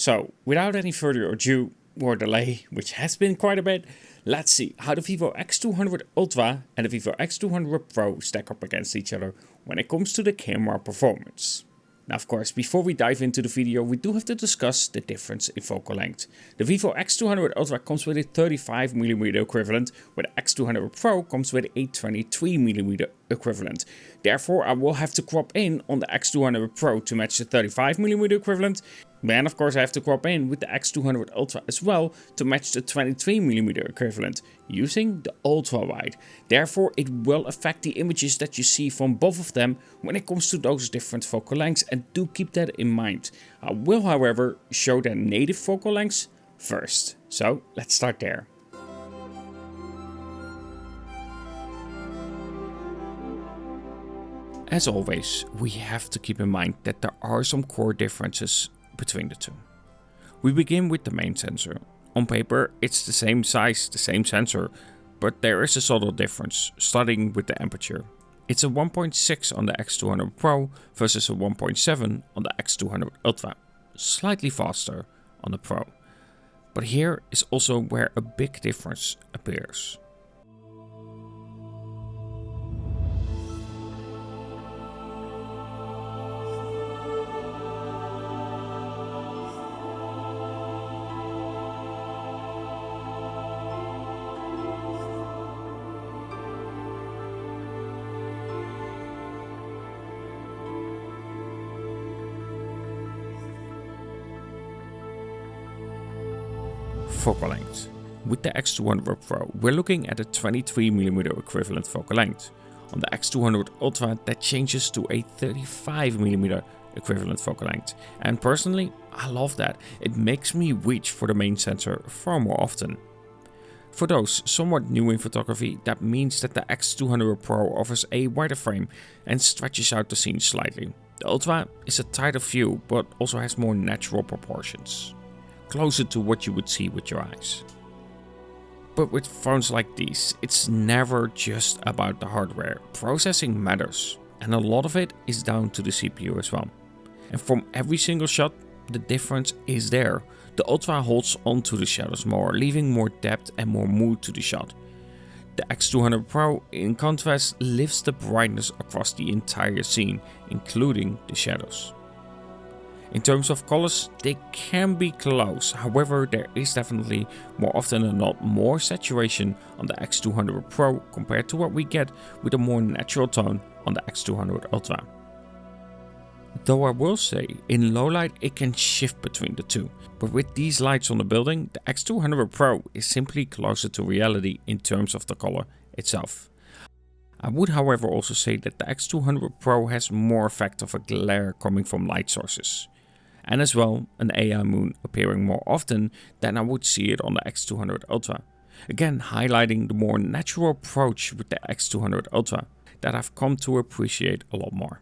So, without any further ado or delay, which has been quite a bit, let's see how the Vivo X200 Ultra and the Vivo X200 Pro stack up against each other when it comes to the camera performance. Now, of course, before we dive into the video, we do have to discuss the difference in focal length. The Vivo X200 Ultra comes with a 35mm equivalent, where the X200 Pro comes with a 23mm equivalent. Therefore, I will have to crop in on the X200 Pro to match the 35mm equivalent. Then, of course, I have to crop in with the X200 Ultra as well to match the 23mm equivalent, using the ultra wide. Therefore, it will affect the images that you see from both of them when it comes to those different focal lengths, and do keep that in mind. I will, however, show their native focal lengths first. So, let's start there. As always, we have to keep in mind that there are some core differences between the two. We begin with the main sensor. On paper, it's the same size, the same sensor, but there is a subtle difference, starting with the aperture. It's a 1.6 on the X200 Pro versus a 1.7 on the X200 Ultra, slightly faster on the Pro. But here is also where a big difference appears. Focal length. With the X200 Pro, we're looking at a 23mm equivalent focal length. On the X200 Ultra, that changes to a 35mm equivalent focal length. And personally, I love that. It makes me reach for the main sensor far more often. For those somewhat new in photography, that means that the X200 Pro offers a wider frame and stretches out the scene slightly. The Ultra is a tighter view, but also has more natural proportions, closer to what you would see with your eyes. But with phones like these, it's never just about the hardware. Processing matters, and a lot of it is down to the CPU as well. And from every single shot, the difference is there. The Ultra holds onto the shadows more, leaving more depth and more mood to the shot. The X200 Pro, in contrast, lifts the brightness across the entire scene, including the shadows. In terms of colors, they can be close, however there is definitely more often than not more saturation on the X200 Pro compared to what we get with a more natural tone on the X200 Ultra. Though I will say, in low light it can shift between the two, but with these lights on the building, the X200 Pro is simply closer to reality in terms of the color itself. I would however also say that the X200 Pro has more effect of a glare coming from light sources, and as well an AI moon appearing more often than I would see it on the X200 Ultra. Again, highlighting the more natural approach with the X200 Ultra that I've come to appreciate a lot more.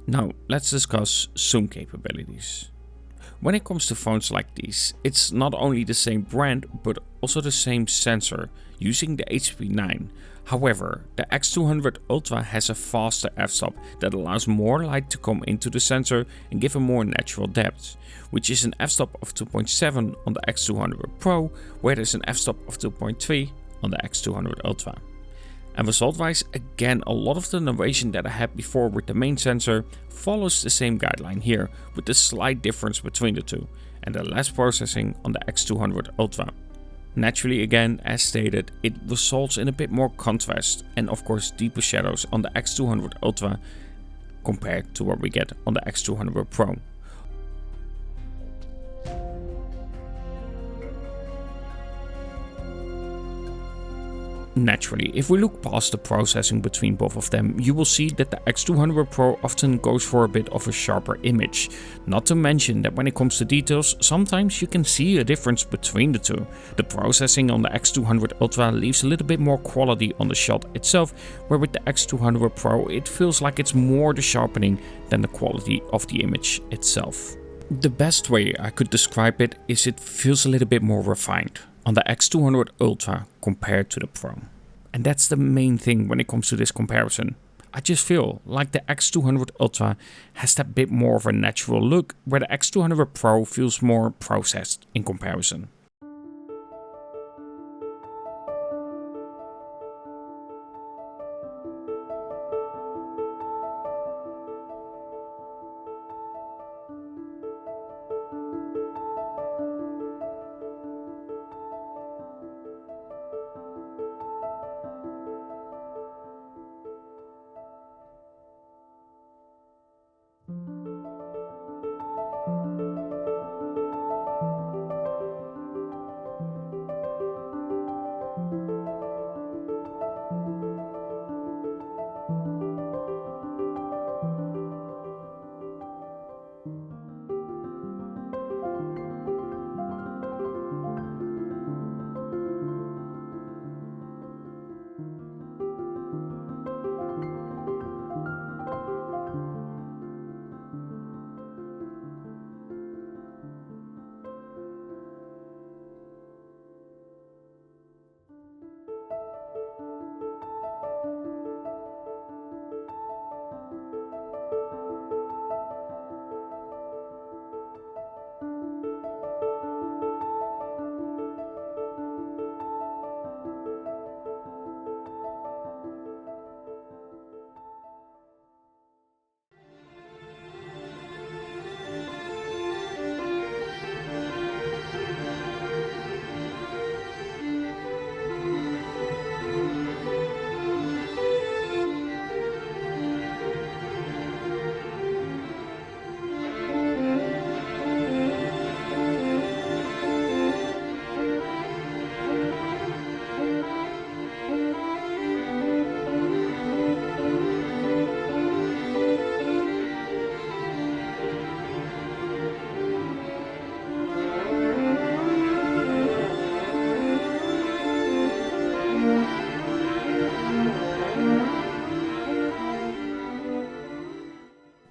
Now let's discuss zoom capabilities. When it comes to phones like these, it's not only the same brand but also the same sensor using the HP9. However, the X200 Ultra has a faster f-stop that allows more light to come into the sensor and give a more natural depth, which is an f-stop of 2.7 on the X200 Pro, where there's an f-stop of 2.3 on the X200 Ultra. And result-wise, again, a lot of the narration that I had before with the main sensor follows the same guideline here, with the slight difference between the two, and the less processing on the X200 Ultra. Naturally, again, as stated, it results in a bit more contrast and of course deeper shadows on the X200 Ultra compared to what we get on the X200 Pro. Naturally, if we look past the processing between both of them, you will see that the X200 Pro often goes for a bit of a sharper image. Not to mention that when it comes to details, sometimes you can see a difference between the two. The processing on the X200 Ultra leaves a little bit more quality on the shot itself, where with the X200 Pro it feels like it's more the sharpening than the quality of the image itself. The best way I could describe it is it feels a little bit more refined on the X200 Ultra compared to the Pro. And that's the main thing when it comes to this comparison. I just feel like the X200 Ultra has that bit more of a natural look, where the X200 Pro feels more processed in comparison.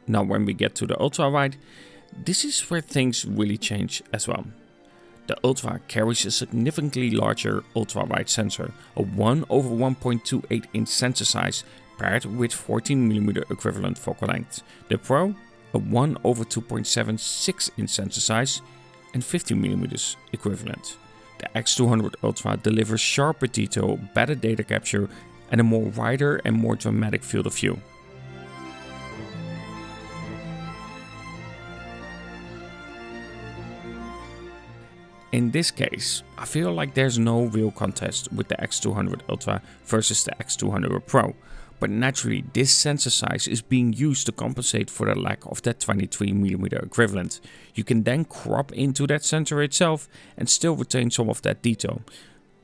Now when we get to the ultra wide, this is where things really change as well. The Ultra carries a significantly larger ultra wide sensor, a 1/1.28 inch sensor size paired with 14mm equivalent focal length. The Pro, a 1/2.76 inch sensor size and 50mm equivalent. The X200 Ultra delivers sharper detail, better data capture and a more wider and more dramatic field of view. In this case, I feel like there's no real contest with the X200 Ultra versus the X200 Pro, but naturally this sensor size is being used to compensate for the lack of that 23mm equivalent. You can then crop into that sensor itself and still retain some of that detail.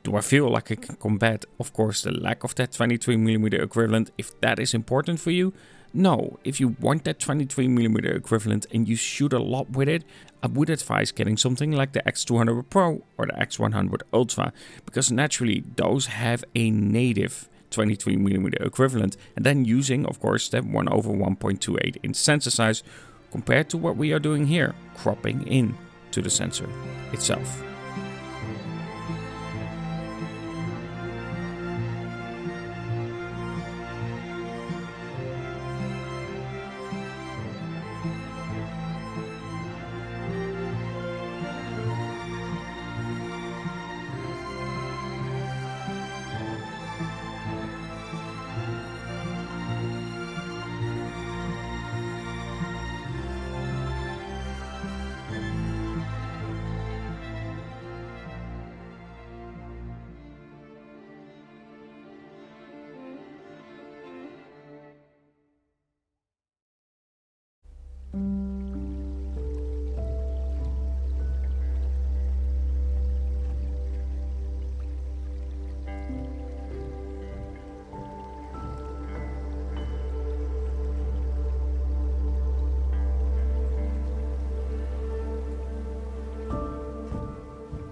Do I feel like I can combat, of course, the lack of that 23mm equivalent if that is important for you? No, if you want that 23mm equivalent and you shoot a lot with it, I would advise getting something like the X200 Pro or the X100 Ultra, because naturally those have a native 23mm equivalent, and then using, of course, that 1/1.28 inch sensor size compared to what we are doing here, cropping in to the sensor itself.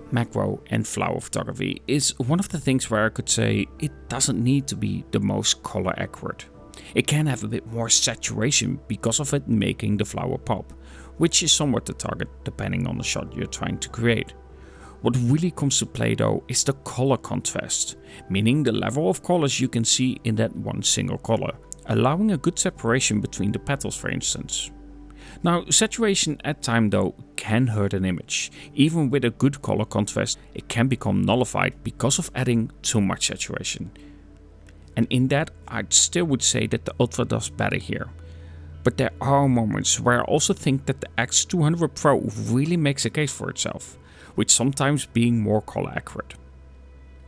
Macro and flower photography is one of the things where I could say it doesn't need to be the most color accurate. It can have a bit more saturation because of it making the flower pop, which is somewhat the target depending on the shot you're trying to create. What really comes to play though is the color contrast, meaning the level of colors you can see in that one single color, allowing a good separation between the petals, for instance. Now, saturation at time though can hurt an image. Even with a good color contrast, it can become nullified because of adding too much saturation. And in that, I still would say that the Ultra does better here. But there are moments where I also think that the X200 Pro really makes a case for itself, with sometimes being more color accurate.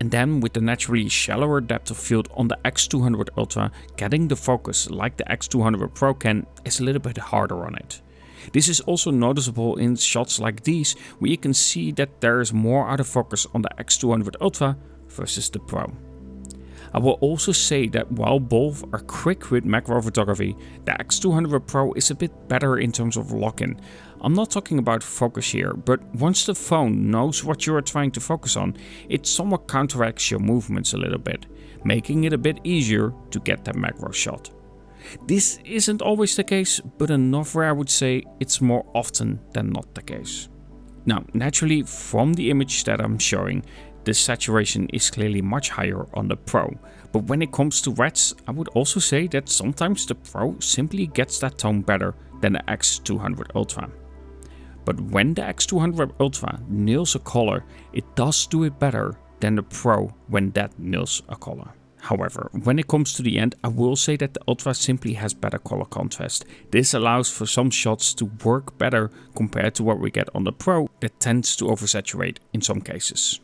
And then with the naturally shallower depth of field on the X200 Ultra, getting the focus like the X200 Pro can is a little bit harder on it. This is also noticeable in shots like these, where you can see that there is more out of focus on the X200 Ultra versus the Pro. I will also say that while both are quick with macro photography, the X200 Pro is a bit better in terms of lock-in. I'm not talking about focus here, but once the phone knows what you are trying to focus on, it somewhat counteracts your movements a little bit, making it a bit easier to get that macro shot. This isn't always the case, but enough where I would say it's more often than not the case. Now, naturally, from the image that I'm showing, the saturation is clearly much higher on the Pro, but when it comes to reds, I would also say that sometimes the Pro simply gets that tone better than the X200 Ultra. But when the X200 Ultra nails a color, it does do it better than the Pro when that nails a color. However, when it comes to the end, I will say that the Ultra simply has better color contrast. This allows for some shots to work better compared to what we get on the Pro that tends to oversaturate in some cases.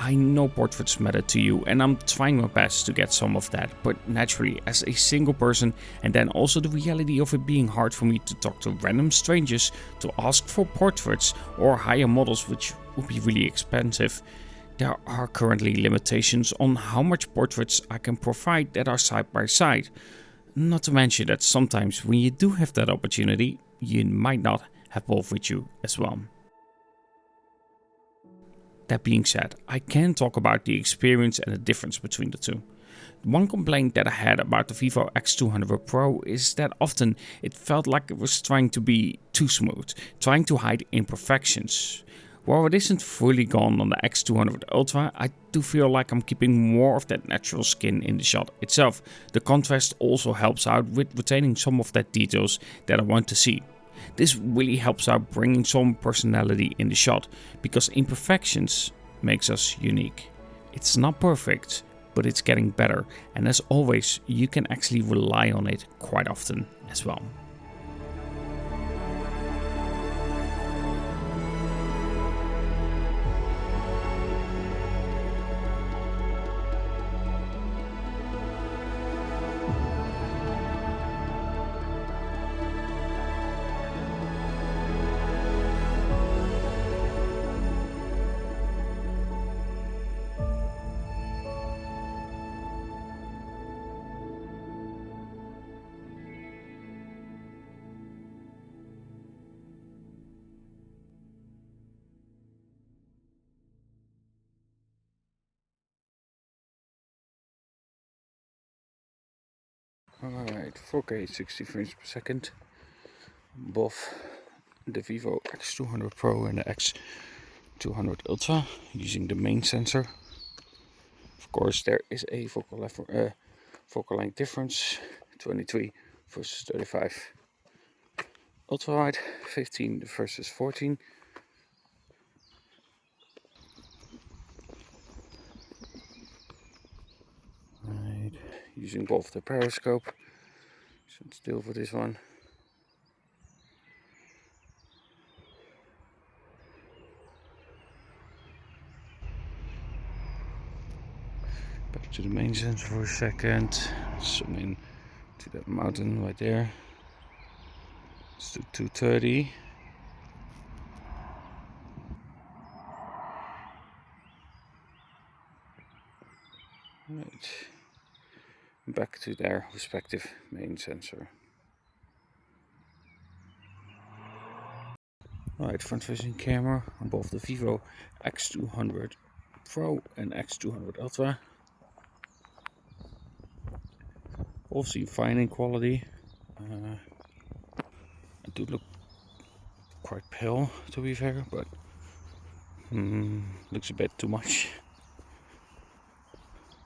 I know portraits matter to you and I'm trying my best to get some of that, but naturally as a single person, and then also the reality of it being hard for me to talk to random strangers to ask for portraits or hire models, which would be really expensive, there are currently limitations on how much portraits I can provide that are side by side. Not to mention that sometimes when you do have that opportunity, you might not have both with you as well. That being said, I can talk about the experience and the difference between the two. One complaint that I had about the Vivo X200 Pro is that often it felt like it was trying to be too smooth, trying to hide imperfections. While it isn't fully gone on the X200 Ultra, I do feel like I'm keeping more of that natural skin in the shot itself. The contrast also helps out with retaining some of that details that I want to see. This really helps out bringing some personality in the shot, because imperfections makes us unique. It's not perfect, but it's getting better, and as always, you can actually rely on it quite often as well. Alright, 4K 60 frames per second, both the Vivo X200 Pro and the X200 Ultra, using the main sensor. Of course, there is a focal length difference, 23 versus 35. Ultra wide, 15 versus 14. Right, using both the periscope. Stand still for this one. Back to the main sensor for a second. Zoom in to that mountain right there. Let's do 230. Right. Back to their respective main sensor. Right, front facing camera on both the Vivo X200 Pro and X200 Ultra. All seem fine in quality. I do look quite pale, to be fair, but looks a bit too much.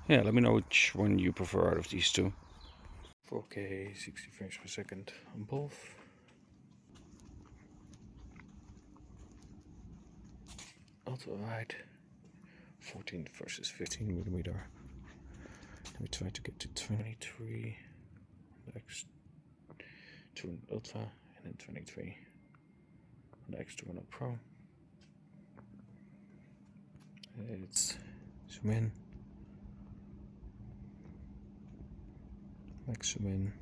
Yeah, let me know which one you prefer out of these two. 4K 60 frames per second on both. Ultra wide, 14 versus 15 millimeter. Let me try to get to 23. The X200 Ultra, and then 23 on the X200 Pro. Let's zoom in. Max zoom in.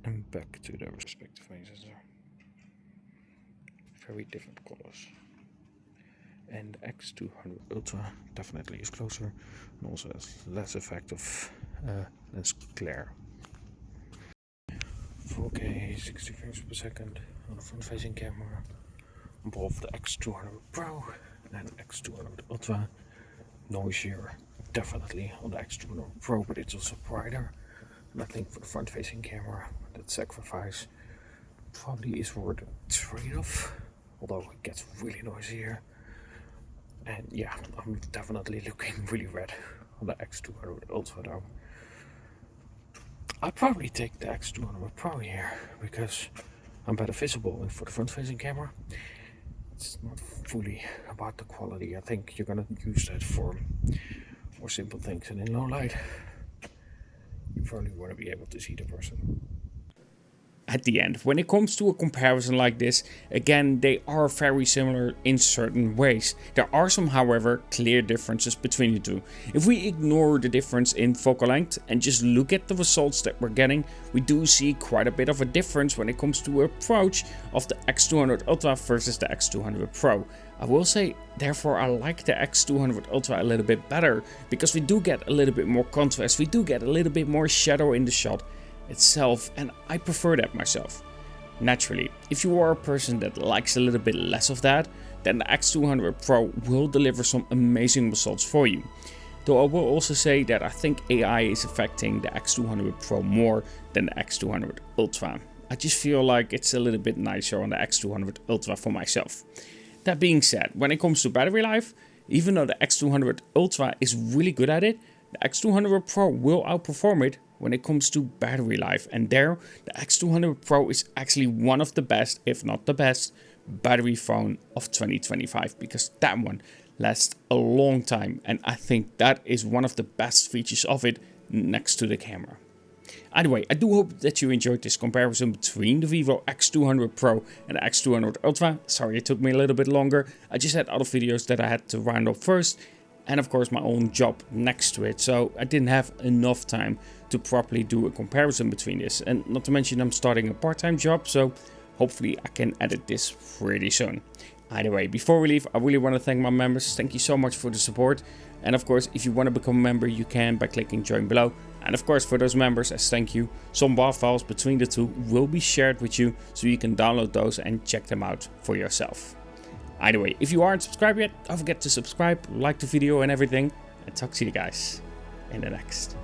And back to their respective main sensor. Very different colors. And the X200 Ultra definitely is closer and also has less effect of less glare. 4K 60 frames per second on the front facing camera on both the X200 Pro and X200 Ultra. Noisier definitely on the X200 Pro, but it's also brighter. And I think for the front facing camera, that sacrifice probably is worth a trade-off, although it gets really noisy here. And yeah, I'm definitely looking really red on the X200 Ultra though. I'd probably take the X200 Pro here because I'm better visible, and for the front facing camera it's not fully about the quality. I think you're gonna use that for more simple things, and in low light you probably want to be able to see the person. at the end. When it comes to a comparison like this, again, they are very similar in certain ways. There are some, however, clear differences between the two. If we ignore the difference in focal length and just look at the results that we're getting, we do see quite a bit of a difference when it comes to approach of the X200 Ultra versus the X200 Pro. I will say, therefore, I like the X200 Ultra a little bit better, because we do get a little bit more contrast, we do get a little bit more shadow in the shot itself, and I prefer that myself. Naturally, if you are a person that likes a little bit less of that, then the X200 Pro will deliver some amazing results for you. Though I will also say that I think AI is affecting the X200 Pro more than the X200 Ultra. I just feel like it's a little bit nicer on the X200 Ultra for myself. That being said, when it comes to battery life, even though the X200 Ultra is really good at it, the X200 Pro will outperform it when it comes to battery life, and there the X200 Pro is actually one of the best, if not the best, battery phone of 2025, because that one lasts a long time, and I think that is one of the best features of it next to the camera. Anyway, I do hope that you enjoyed this comparison between the Vivo X200 Pro and the X200 Ultra. Sorry it took me a little bit longer, I just had other videos that I had to round up first, and of course my own job next to it, so I didn't have enough time to properly do a comparison between this. And not to mention, I'm starting a part-time job, so hopefully I can edit this pretty soon. Either way, before we leave, I really want to thank my members. Thank you so much for the support. And of course, if you want to become a member, you can by clicking join below. And of course, for those members, as thank you, some WAV files between the two will be shared with you, so you can download those and check them out for yourself. Either way, if you aren't subscribed yet, don't forget to subscribe, like the video and everything, and talk to you guys in the next.